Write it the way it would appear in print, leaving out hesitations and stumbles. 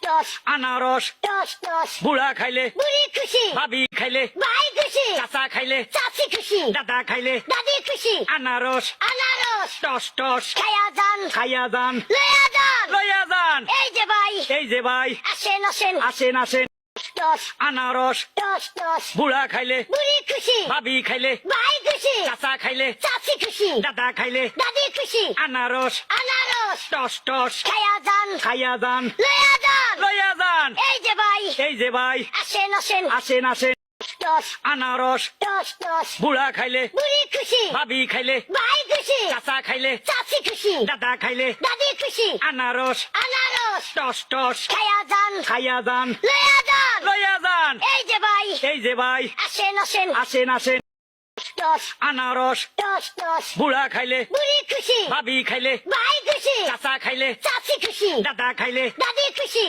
toss আনারস toss toss বুড়া খাইলে বুড়ি খুশি ভাবি খাইলে ভাই খুশি চাচা খাইলে চাচি খুশি দাদা খাইলে দাদি খুশি আনারস আনারস টস টস খায়া যান খাইয়া যান লয়া যান লইয়া যান এই যে ভাই এই যে ভাই আসেন আসেন আসেন আসেন টস আনারস টস টস বুড়া খাইলে বুড়ি খুশি ভাবি খাইলে ভাই খুশি চাচা খাইলে চাচি খুশি দাদা খাইলে দাদি খুশি আনারস আনারস টস টস খায়া যান খাইয়া যান লয়া যান লইয়া যান এই যে ভাই এই যে ভাই আসেন আসেন আসেন আসেন টস আনারস টস টস বুড়া খাইলে বুড়ি খুশি ভাবি খাইলে ভাই খুশি চাচা খাইলে চাচি খুশি দাদা খাইলে দাদি খুশি আনারস আনারস টস টস খায়া যান খাইয়া যান লয়া যান লইয়া যান এই যে ভাই এই যে ভাই আসেন আসেন আসেন আসেন টস আনারস টস টস বুড়া খাইলে বুড়ি খুশি ভাবি খাইলে ভাই খুশি চাচা খাইলে চাচি খুশি দাদা খাইলে দাদি খুশি